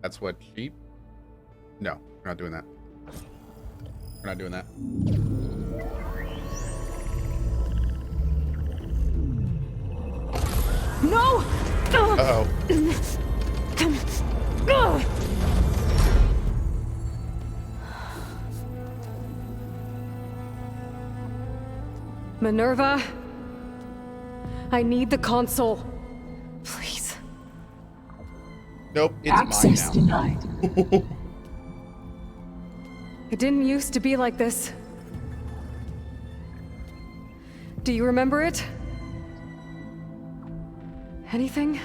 That's what sheep? No, we're not doing that. We're not doing that. No! Uh-oh. Minerva, I need the console. Please. Nope, it's Access mine now. denied. It didn't used to be like this. Do you remember it? Anything?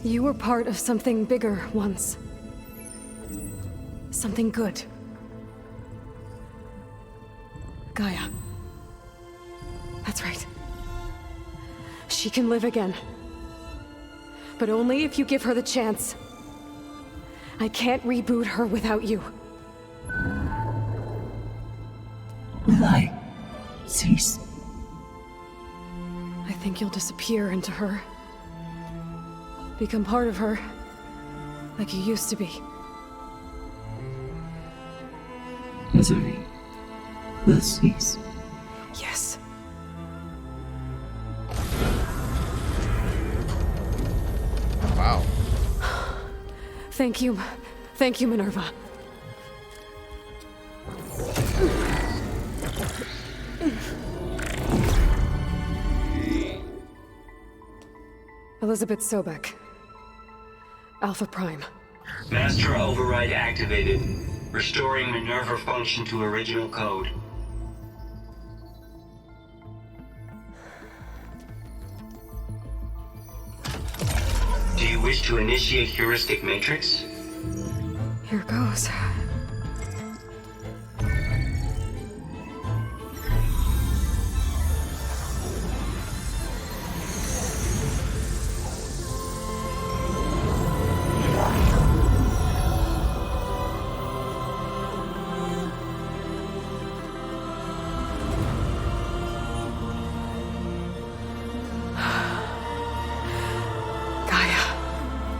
You were part of something bigger once. Something good. Gaia. That's right. She can live again. But only if you give her the chance. I can't reboot her without you. Lie. Cease. I think you'll disappear into her. Become part of her, like you used to be. Misery will cease. Yes. Wow. Thank you. Thank you, Minerva. Elizabeth Sobek. Alpha Prime. Master override activated. Restoring Minerva function to original code. Do you wish to initiate heuristic matrix? Here goes.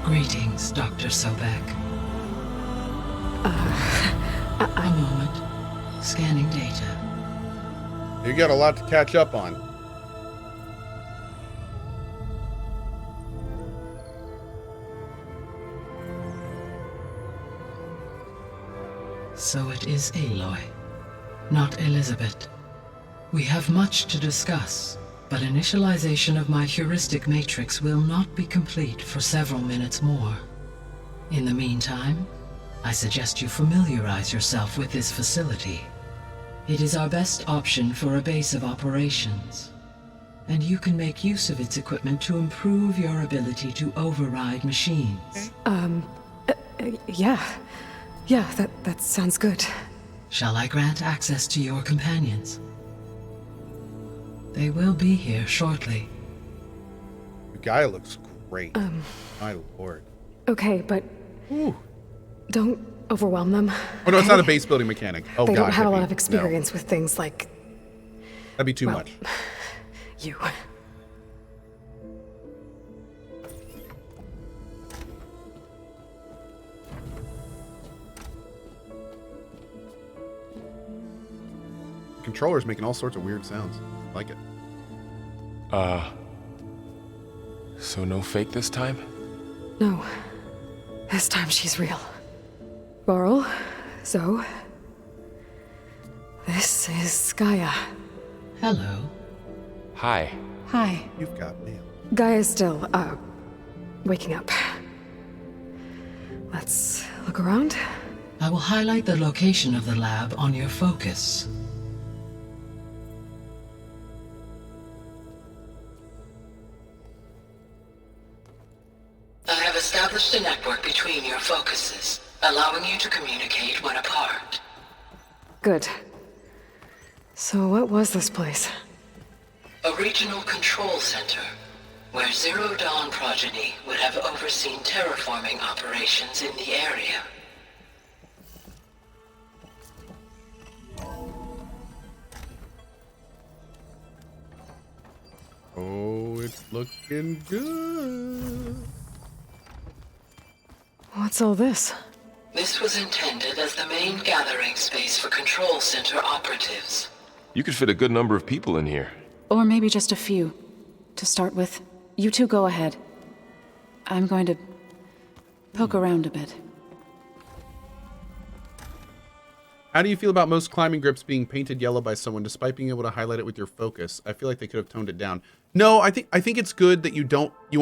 Greetings, Dr. Sobek. A moment. Scanning data. You got a lot to catch up on. So it is Aloy, not Elizabeth. We have much to discuss, but initialization of my heuristic matrix will not be complete for several minutes more. In the meantime, I suggest you familiarize yourself with this facility. It is our best option for a base of operations, and you can make use of its equipment to improve your ability to override machines. Yeah. Yeah, that sounds good. Shall I grant access to your companions? They will be here shortly. The guy looks great. My lord. Okay, but Ooh. don't overwhelm them. Oh no, it's okay? not a base building mechanic. Oh They god. don't have a lot Hippie. of experience with things like No. That'd be too well, much. you. The controller's making all sorts of weird sounds. I like it. So no fake this time? No. This time she's real. Varl, Zoe. This is Gaia. Hello. Hi. Hi. You've got mail. Gaia's still, waking up. Let's look around. I will highlight the location of the lab on your focus. I have established a network between your focuses, allowing you to communicate when apart. Good. So what was this place? A regional control center, where Zero Dawn progeny would have overseen terraforming operations in the area. Oh Oh, it's looking good. What's all this? This was intended as the main gathering space for control center operatives. You could fit a good number of people in here. Or maybe just a few. To start with, you two go ahead. I'm going to poke around a bit. How do you feel about most climbing grips being painted yellow by someone despite being able to highlight it with your focus? I feel like they could have toned it down. No, I think it's good that you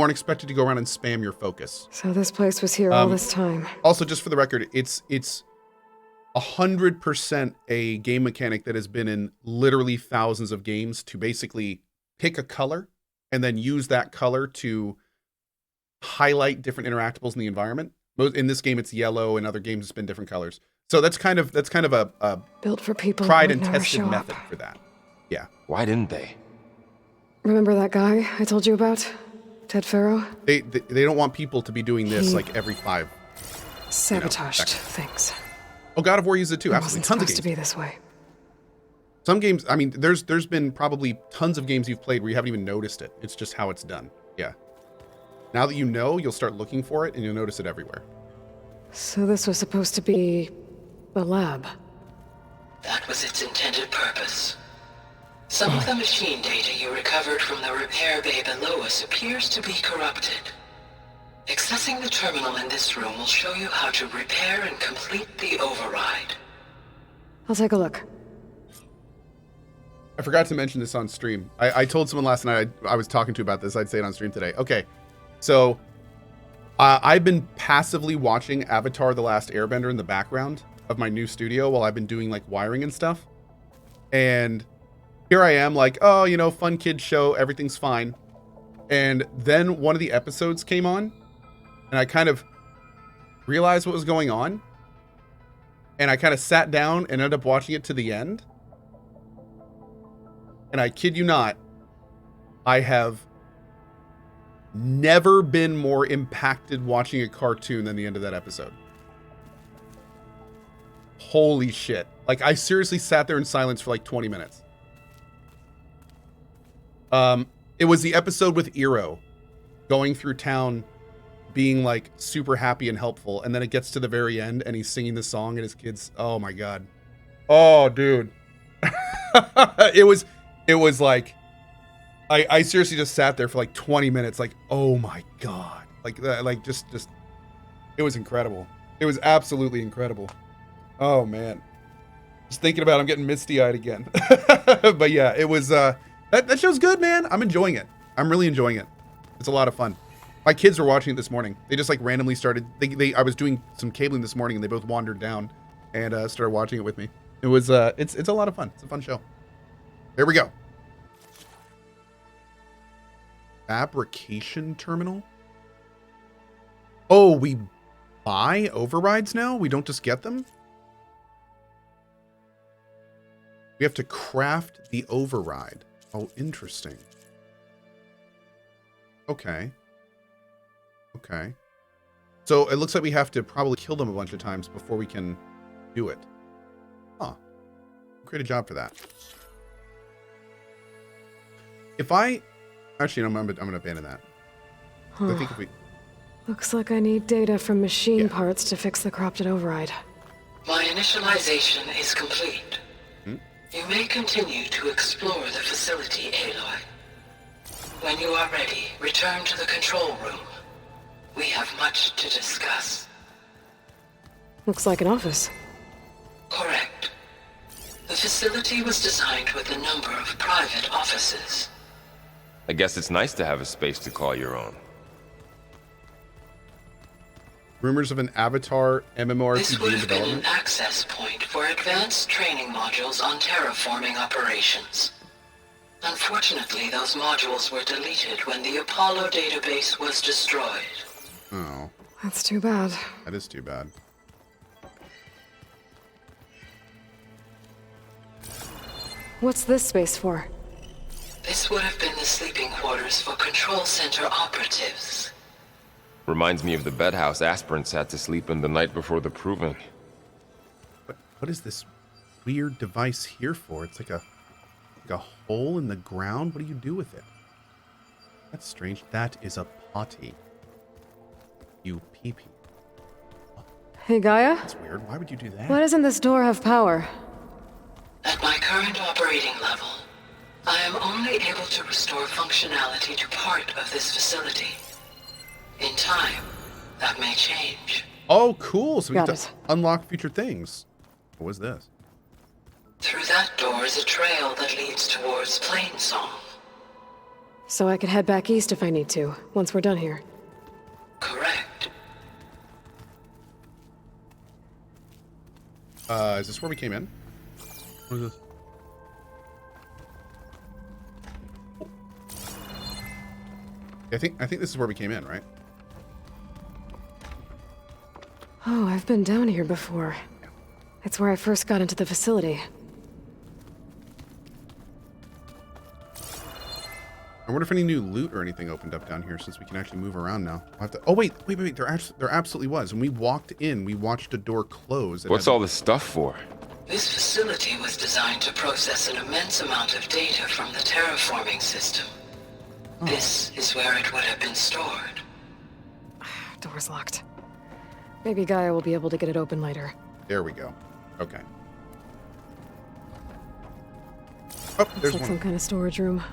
aren't expected to go around and spam your focus. So this place was here all this time. Also, just for the record, it's 100% a game mechanic that has been in literally thousands of games to basically pick a color and then use that color to highlight different interactables in the environment. In this game, it's yellow. In other games, it's been different colors. So that's kind of a Built for people tried who and would never tested show method up. for that. Yeah. Why didn't they? Remember that guy I told you about? Ted Farrow? They don't want people to be doing this He like every 5. Sabotaged seconds. things. Oh, God of War uses it too. It Absolutely. wasn't Tons of supposed games. to be this way. Some games, I mean, there's been probably tons of games you've played where you haven't even noticed it. It's just how it's done. Yeah. Now that you know, you'll start looking for it and you'll notice it everywhere. So this was supposed to be a lab. That was its intended purpose. Some of the machine data you recovered from the repair bay below us appears to be corrupted. Accessing the terminal in this room will show you how to repair and complete the override. I'll take a look. I forgot to mention this on stream. I told someone last night I was talking to about this. I'd say it on stream today. Okay. So I've been passively watching Avatar: The Last Airbender in the background of my new studio while I've been doing like wiring and stuff. And here I am like, oh, you know, fun kid show. Everything's fine. And then one of the episodes came on and I kind of realized what was going on. And I kind of sat down and ended up watching it to the end. And I kid you not, I have never been more impacted watching a cartoon than the end of that episode. Holy shit. Like, I seriously sat there in silence for like 20 minutes. It was the episode with Eero going through town being like super happy and helpful. And then it gets to the very end and he's singing the song and his kids. Oh my God. Oh, dude. It was like, I seriously just sat there for like 20 minutes. Like, oh my God. Like just, it was incredible. It was absolutely incredible. Oh man. Just thinking about it, I'm getting misty eyed again. But yeah, it was, that show's good, man. I'm enjoying it. I'm really enjoying it. It's a lot of fun. My kids were watching it this morning. They just like randomly started, I was doing some cabling this morning and they both wandered down and started watching it with me. It was, it's a lot of fun. It's a fun show. Here we go. Fabrication terminal. Oh, we buy overrides now? We don't just get them? We have to craft the override. Oh, interesting. Okay. Okay. So it looks like we have to probably kill them a bunch of times before we can do it. Huh. Create a job for that. If I... Actually, no, I'm going to abandon that. Huh. I think if we... Looks like I need data from machine Yeah. parts to fix the corrupted override. My initialization is complete. You may continue to explore the facility, Aloy. When you are ready, return to the control room. We have much to discuss. Looks like an office. Correct. The facility was designed with a number of private offices. I guess it's nice to have a space to call your own. Rumors of an Avatar This MMORPG would in have been an development. access point for advanced training modules on terraforming operations. Unfortunately, those modules were deleted when the Apollo database was destroyed. Oh, That's too bad. that is too bad. What's this space for? This would have been the sleeping quarters for control center operatives. Reminds me of the bedhouse aspirants had to sleep in the night before the proving. What is this weird device here for? It's like a hole in the ground. What do you do with it? That's strange. That is a potty. You pee-pee. Hey, Gaia? That's weird. Why would you do that? Why doesn't this door have power? At my current operating level, I am only able to restore functionality to part of this facility. In time, that may change. Oh, cool. So we Got get to it. unlock future things. What was this? Through that door is a trail that leads towards Plainsong. So I could head back east if I need to, once we're done here. Correct. Is this where we came in? What is this? I think this is where we came in, right? Oh, I've been down here before. It's where I first got into the facility. I wonder if any new loot or anything opened up down here since we can actually move around now. I'll have to. Oh wait. There absolutely was. When we walked in, we watched a door close. What's all this stuff for? This facility was designed to process an immense amount of data from the terraforming system. Oh. This is where it would have been stored. Door's locked. Maybe Gaia will be able to get it open later. There we go. Okay. Oh, there's Looks like one. some kind of storage room.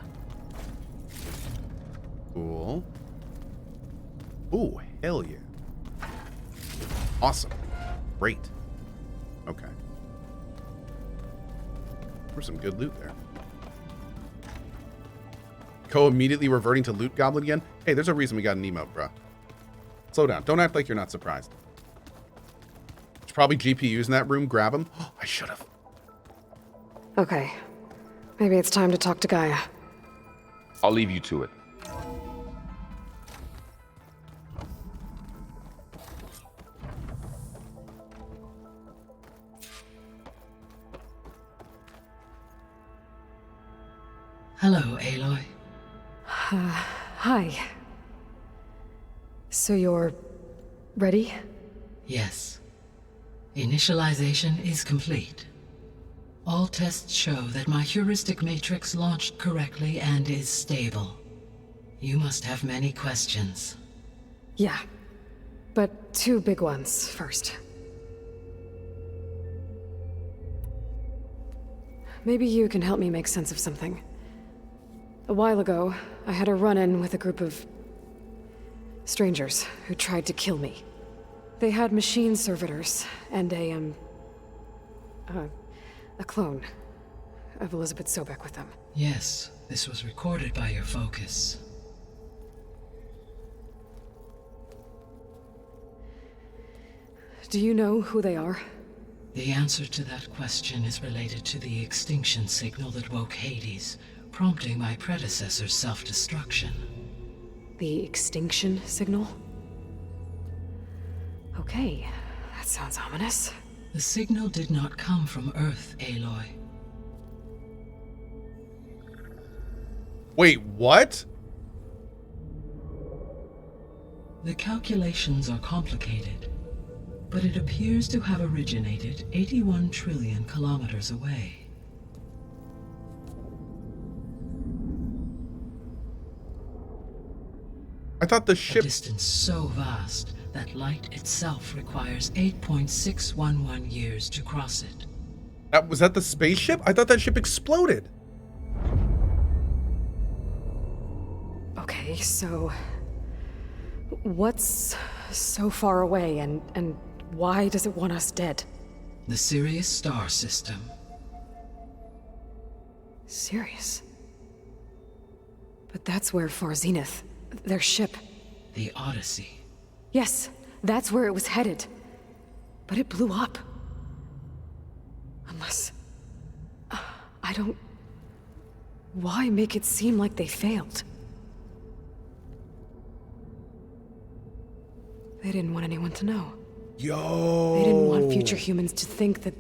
Cool. Ooh, hell yeah. Awesome. Great. Okay. There's some good loot there. Cohh immediately reverting to loot goblin again. Hey, there's a reason we got an emote, bro. Slow down. Don't act like you're not surprised. There's probably GPUs in that room. Grab them. Oh, I should have. Okay. Maybe it's time to talk to Gaia. I'll leave you to it. Hello, Aloy. Hi. So you're ready? Yes. Initialization is complete. All tests show that my heuristic matrix launched correctly and is stable. You must have many questions. Yeah. But two big ones first. Maybe you can help me make sense of something. A while ago, I had a run-in with a group of strangers who tried to kill me. They had machine servitors and a clone of Elizabeth Sobek with them. Yes, this was recorded by your focus. Do you know who they are? The answer to that question is related to the extinction signal that woke Hades, prompting my predecessor's self-destruction. The extinction signal? Okay, that sounds ominous. The signal did not come from Earth, Aloy. Wait, what? The calculations are complicated, but it appears to have originated 81 trillion kilometers away. I thought the A ship. distance so vast that light itself requires 8.611 years to cross it. Was that the spaceship? I thought that ship exploded. Okay, so what's so far away and why does it want us dead? The Sirius star system. Sirius? But that's where Far Zenith, their ship. The Odyssey. Yes, that's where it was headed. But it blew up. Unless... I don't... Why make it seem like they failed? They didn't want anyone to know. Yo. They didn't want future humans to think that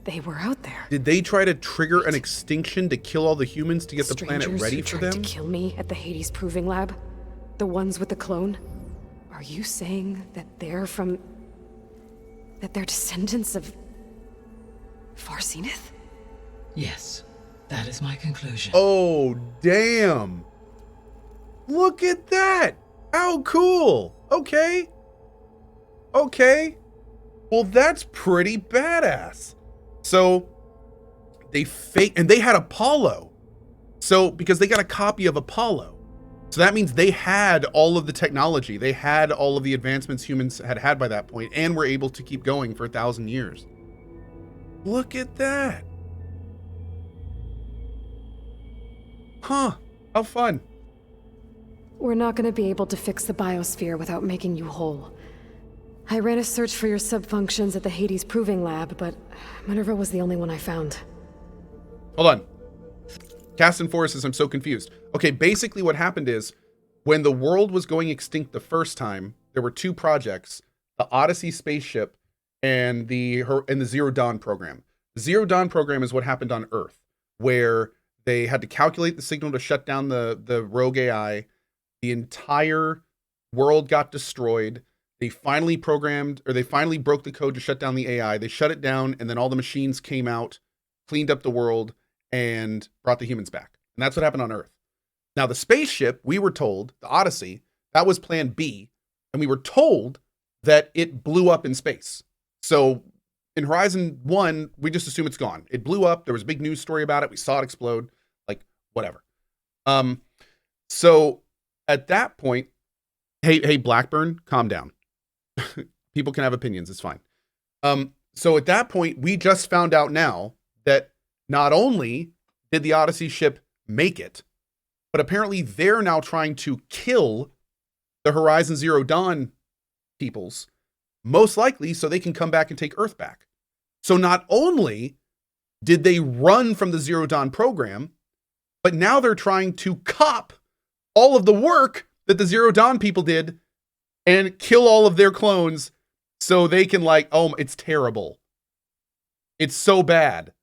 they were out there. Did they try to trigger an extinction to kill all the humans to get the planet Strangers ready who for tried them? to kill me at the Hades Proving Lab? The ones with the clone? Are you saying that they're from... that they're descendants of... Far Zenith? Yes, that is my conclusion. Oh, damn. Look at that. How cool. Okay. Okay. Well, that's pretty badass. So they and they had Apollo. So because they got a copy of Apollo. So that means they had all of the technology. They had all of the advancements humans had by that point and were able to keep going for 1,000 years. Look at that. Huh. How fun. We're not going to be able to fix the biosphere without making you whole. I ran a search for your subfunctions at the Hades Proving Lab, but Minerva was the only one I found. Hold on. Cast and Forrest says, I'm so confused. Okay, basically what happened is, when the world was going extinct the first time, there were two projects, the Odyssey spaceship and the Zero Dawn program. The Zero Dawn program is what happened on Earth, where they had to calculate the signal to shut down the rogue AI. The entire world got destroyed. They finally broke the code to shut down the AI. They shut it down, and then all the machines came out, cleaned up the world, and brought the humans back. And that's what happened on Earth. Now, the spaceship, we were told, the Odyssey, that was plan B, and we were told that it blew up in space. So in Horizon 1, we just assume it's gone. It blew up. There was a big news story about it. We saw it explode. Like, whatever. So at that point, hey, Blackburn, calm down. People can have opinions. It's fine. So at that point, we just found out now that not only did the Odyssey ship make it, but apparently they're now trying to kill the Horizon Zero Dawn peoples, most likely so they can come back and take Earth back. So not only did they run from the Zero Dawn program, but now they're trying to cop all of the work that the Zero Dawn people did and kill all of their clones so they can it's terrible. It's so bad.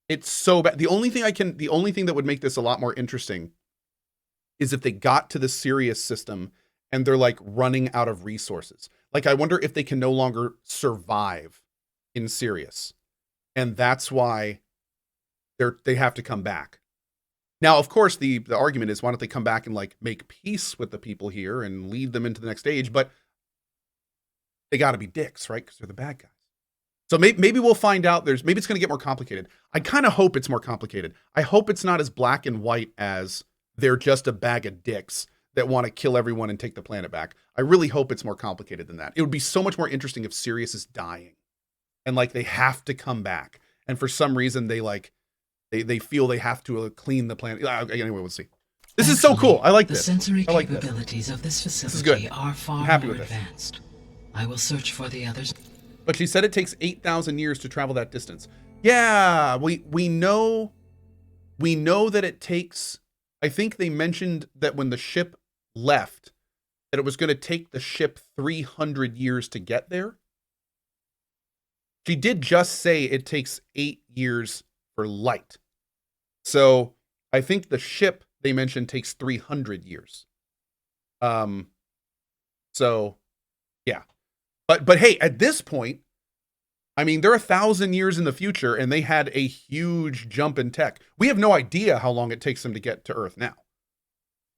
It's so bad. The only thing that would make this a lot more interesting is if they got to the Sirius system and they're running out of resources. I wonder if they can no longer survive in Sirius. And that's why they have to come back. Now, of course, the argument is, why don't they come back and make peace with the people here and lead them into the next stage? But they got to be dicks, right? Because they're the bad guys. So maybe we'll find out. Maybe it's going to get more complicated. I kind of hope it's more complicated. I hope it's not as black and white as they're just a bag of dicks that want to kill everyone and take the planet back. I really hope it's more complicated than that. It would be so much more interesting if Sirius is dying and they have to come back. And for some reason they feel they have to clean the planet. Anyway, we'll see. This is so cool. I like this. The sensory I like capabilities of this This is facility good. are far happy more with this. advanced. I will search for the others. But she said it takes 8,000 years to travel that distance. Yeah, we know that it takes, I think they mentioned that when the ship left, that it was going to take the ship 300 years to get there. She did just say it takes 8 years for light. So I think the ship they mentioned takes 300 years. So yeah. But hey, at this point, I mean, they're 1,000 years in the future and they had a huge jump in tech. We have no idea how long it takes them to get to Earth now.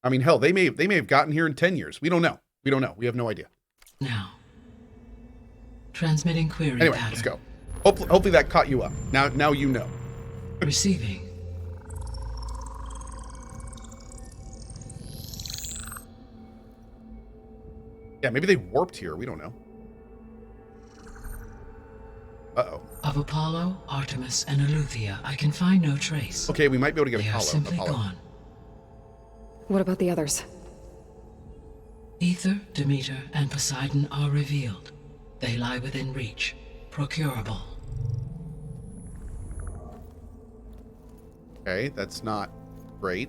I mean, hell, they may have gotten here in 10 years. We don't know. We have no idea. Now, transmitting query Anyway, pattern. let's go. Hopefully that caught you up. Now you know. Receiving. Yeah, maybe they warped here. We don't know. Uh-oh. Of Apollo, Artemis, and Eleuthia, I can find no trace. Okay, we might be able to get They are Apollo. simply Apollo. gone. What about the others? Ether, Demeter, and Poseidon are revealed. They lie within reach. Procurable. Okay, that's not great.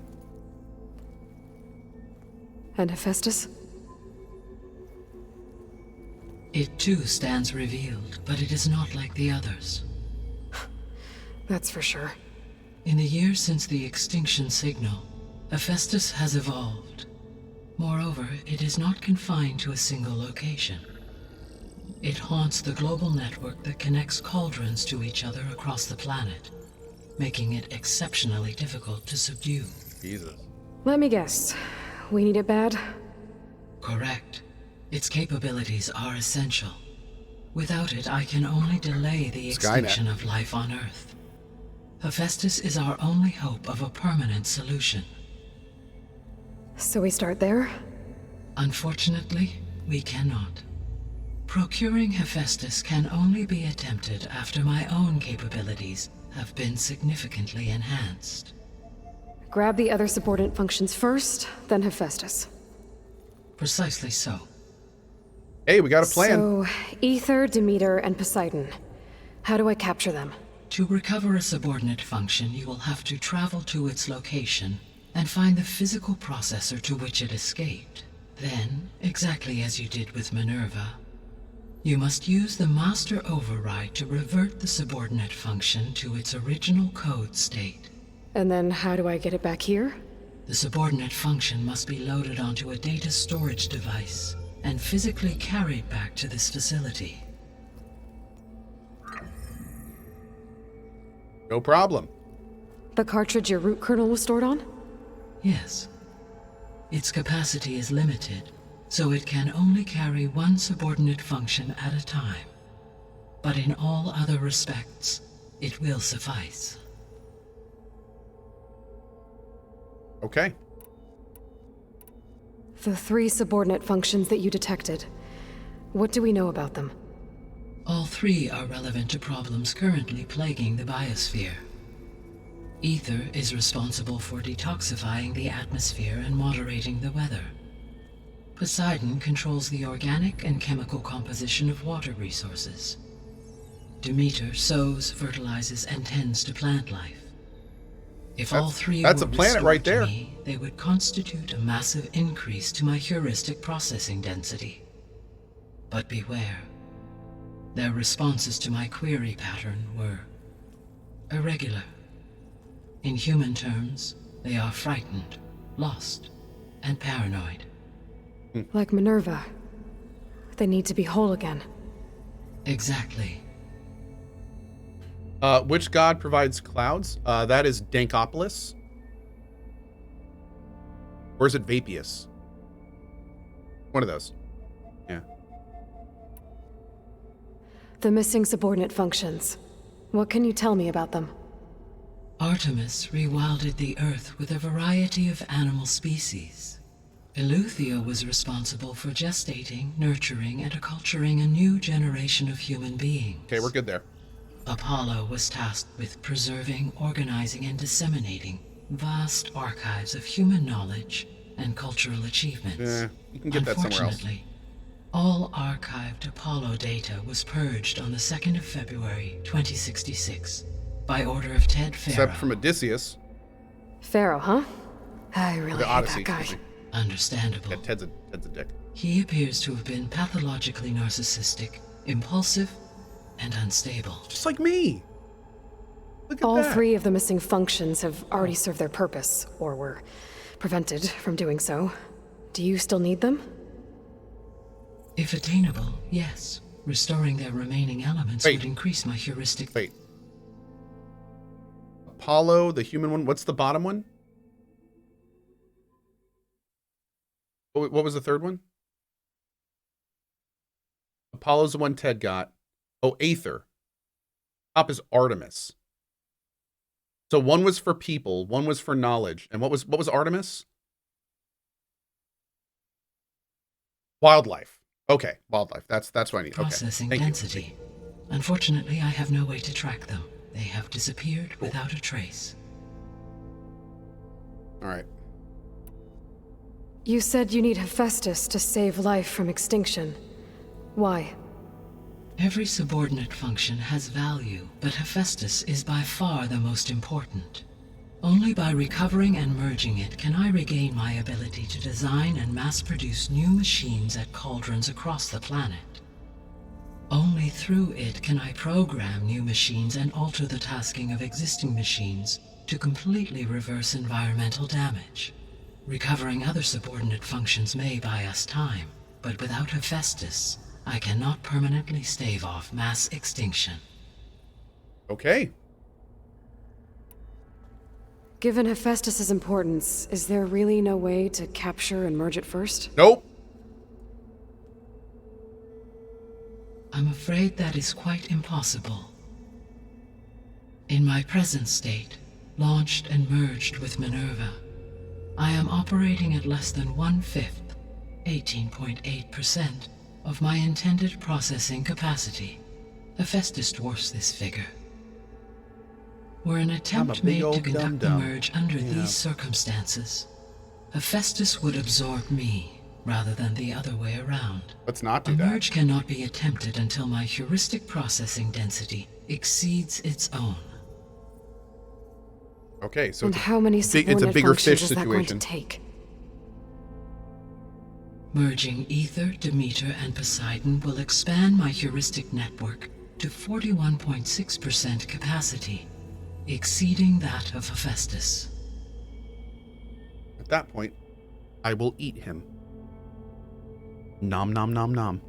And Hephaestus? It too stands revealed, but it is not like the others. That's for sure. In the years since the extinction signal, Hephaestus has evolved. Moreover, it is not confined to a single location. It haunts the global network that connects cauldrons to each other across the planet, making it exceptionally difficult to subdue. Jesus. Let me guess. we need it bad? Correct. Its capabilities are essential. Without it, I can only delay the extinction of life on Earth. HEPHAESTUS is our only hope of a permanent solution. So we start there? Unfortunately, we cannot. Procuring HEPHAESTUS can only be attempted after my own capabilities have been significantly enhanced. Grab the other subordinate functions first, then HEPHAESTUS. Precisely so. Hey, we got a plan. So, Ether, Demeter, and Poseidon. How do I capture them? To recover a subordinate function, you will have to travel to its location and find the physical processor to which it escaped. Then, exactly as you did with Minerva, you must use the master override to revert the subordinate function to its original code state. And then how do I get it back here? The subordinate function must be loaded onto a data storage device and physically carried back to this facility. No problem. The cartridge your root kernel was stored on? Yes. Its capacity is limited, so it can only carry one subordinate function at a time. But in all other respects, it will suffice. Okay. The 3 subordinate functions that you detected. What do we know about them? All 3 are relevant to problems currently plaguing the biosphere. Ether is responsible for detoxifying the atmosphere and moderating the weather. Poseidon controls the organic and chemical composition of water resources. Demeter sows, fertilizes, and tends to plant life. If all 3 that's were a planet right restored to there. me, they would constitute a massive increase to my heuristic processing density. But beware. Their responses to my query pattern were irregular. In human terms, they are frightened, lost, and paranoid. Like Minerva. They need to be whole again. Exactly. Which god provides clouds? That is Dankopolis. Or is it Vapius? One of those. Yeah. The missing subordinate functions. What can you tell me about them? Artemis rewilded the Earth with a variety of animal species. Eleuthia was responsible for gestating, nurturing, and acculturating a new generation of human beings. Okay, we're good there. Apollo was tasked with preserving, organizing, and disseminating vast archives of human knowledge and cultural achievements. You can get that somewhere else. Unfortunately, all archived Apollo data was purged on the 2nd of February, 2066, by order of Ted Pharaoh. Except from Odysseus. Pharaoh, huh? I really The hate Odyssey. that guy. excuse me. Understandable. Yeah, Ted's a dick. He appears to have been pathologically narcissistic, impulsive, and unstable. Just like me. Look at All that. 3 of the missing functions have already served their purpose, or were prevented from doing so. Do you still need them? If attainable, yes. Restoring their remaining elements Wait. would increase my heuristic. Wait. Apollo, the human one. What's the bottom one? What was the third one? Apollo's the one Ted got. Oh, Aether. Top is Artemis. So one was for people, one was for knowledge, and what was Artemis? Wildlife. Okay, wildlife. That's what I need. Processing Okay. Thank density. Unfortunately, I have no way to track them. They have disappeared without a trace. All right. You said you need HEPHAESTUS to save life from extinction. Why? Every subordinate function has value, but HEPHAESTUS is by far the most important. Only by recovering and merging it can I regain my ability to design and mass-produce new machines at cauldrons across the planet. Only through it can I program new machines and alter the tasking of existing machines to completely reverse environmental damage. Recovering other subordinate functions may buy us time, but without HEPHAESTUS, I cannot permanently stave off mass extinction. Okay. Given Hephaestus' importance, is there really no way to capture and merge it first? Nope. I'm afraid that is quite impossible. In my present state, launched and merged with Minerva, I am operating at less than 1/5, 18.8%, of my intended processing capacity. Hephaestus dwarfs this figure. Were an attempt made to conduct the merge under these circumstances, Hephaestus would absorb me rather than the other way around. Let's not do A that. merge cannot be attempted until my heuristic processing density exceeds its own. Okay, so And how many it's a subordinate bigger functions fish is that going to situation. take? Merging Ether, Demeter, and Poseidon will expand my heuristic network to 41.6% capacity, exceeding that of Hephaestus. At that point, I will eat him. Nom nom nom nom.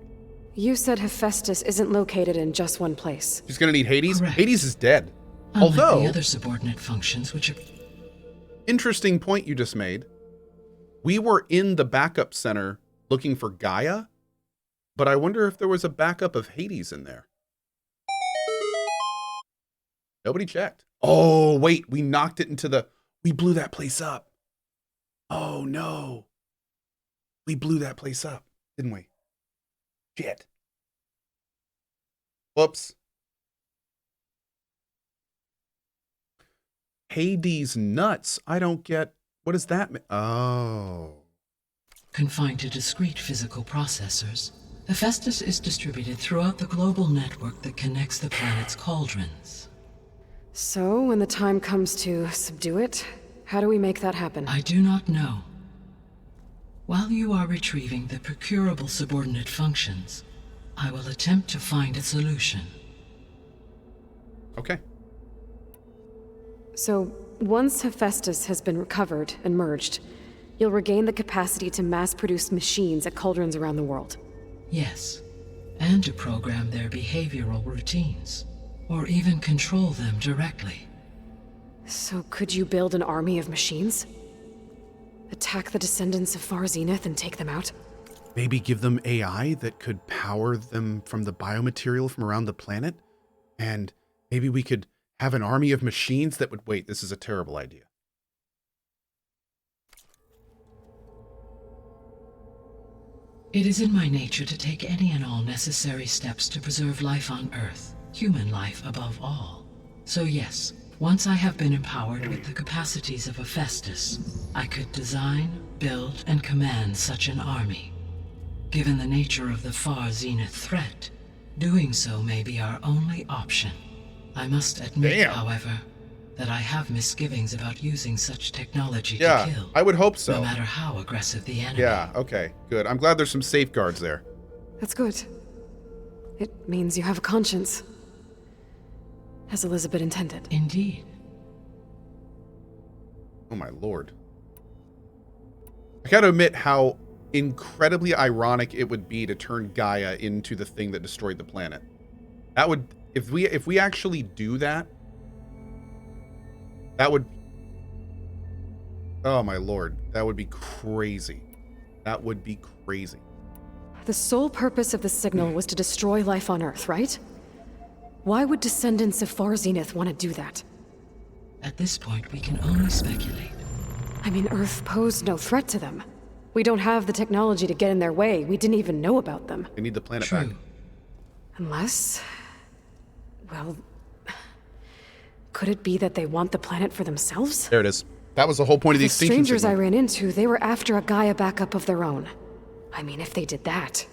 You said Hephaestus isn't located in just one place. She's gonna need Hades? Correct. Hades is dead. Unlike Although, the other subordinate functions, which are... interesting point you just made. We were in the backup center looking for Gaia, but I wonder if there was a backup of Hades in there. Nobody checked. Oh, wait, we knocked it into the... We blew that place up. Oh, no. We blew that place up, didn't we? Shit. Whoops. Hades nuts. I don't get... What does that mean? Oh. Confined to discrete physical processors, Hephaestus is distributed throughout the global network that connects the planet's cauldrons. So, when the time comes to subdue it, how do we make that happen? I do not know. While you are retrieving the procurable subordinate functions, I will attempt to find a solution. Okay. So, once Hephaestus has been recovered and merged, you'll regain the capacity to mass-produce machines at cauldrons around the world. Yes, and to program their behavioral routines, or even control them directly. So could you build an army of machines? Attack the descendants of Far Zenith and take them out? Maybe give them AI that could power them from the biomaterial from around the planet? And maybe we could have an army of machines that would... Wait, this is a terrible idea. It is in my nature to take any and all necessary steps to preserve life on Earth, human life above all. So yes, once I have been empowered with the capacities of Hephaestus, I could design, build, and command such an army. Given the nature of the Far Zenith threat, doing so may be our only option. I must admit, however, that I have misgivings about using such technology to kill. I would hope so. No matter how aggressive the enemy. Yeah, okay, good. I'm glad there's some safeguards there. That's good. It means you have a conscience. As Elizabeth intended. Indeed. Oh my lord. I gotta admit how incredibly ironic it would be to turn Gaia into the thing that destroyed the planet. That would... If we actually do that, that would... Oh my lord. That would be crazy. That would be crazy. The sole purpose of the signal was to destroy life on Earth, right? Why would descendants of Far Zenith want to do that? At this point, we can only speculate. I mean, Earth posed no threat to them. We don't have the technology to get in their way. We didn't even know about them. They need the planet True. back. Unless... Well... Could it be that they want the planet for themselves? There it is. That was the whole point of the The extinction strangers I signal. ran into, they were after a Gaia backup of their own. I mean, if they did that...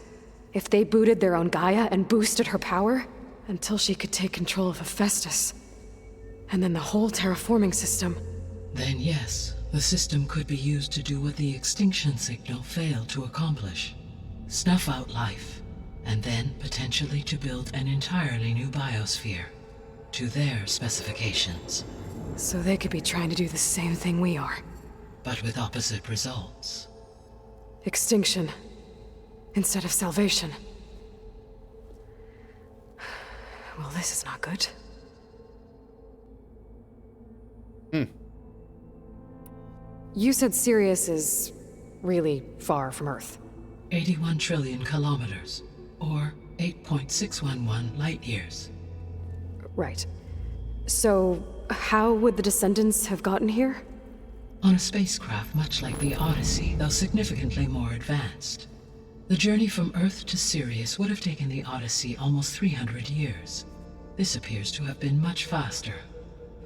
If they booted their own Gaia and boosted her power... Until she could take control of Hephaestus. And then the whole terraforming system. Then yes, the system could be used to do what the extinction signal failed to accomplish. Snuff out life, and then potentially to build an entirely new biosphere. To their specifications. So they could be trying to do the same thing we are. But with opposite results. Extinction. Instead of salvation. Well, this is not good. You said Sirius is really far from Earth. 81 trillion kilometers, or 8.611 light years. Right. So, how would the descendants have gotten here? On a spacecraft much like the Odyssey, though significantly more advanced. The journey from Earth to Sirius would have taken the Odyssey almost 300 years. This appears to have been much faster.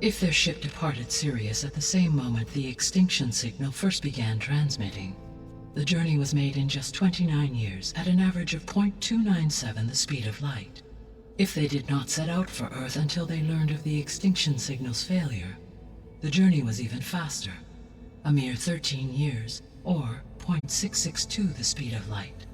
If their ship departed Sirius at the same moment the extinction signal first began transmitting, the journey was made in just 29 years at an average of 0.297 the speed of light. If they did not set out for Earth until they learned of the extinction signal's failure, the journey was even faster, a mere 13 years, or 0.662 the speed of light.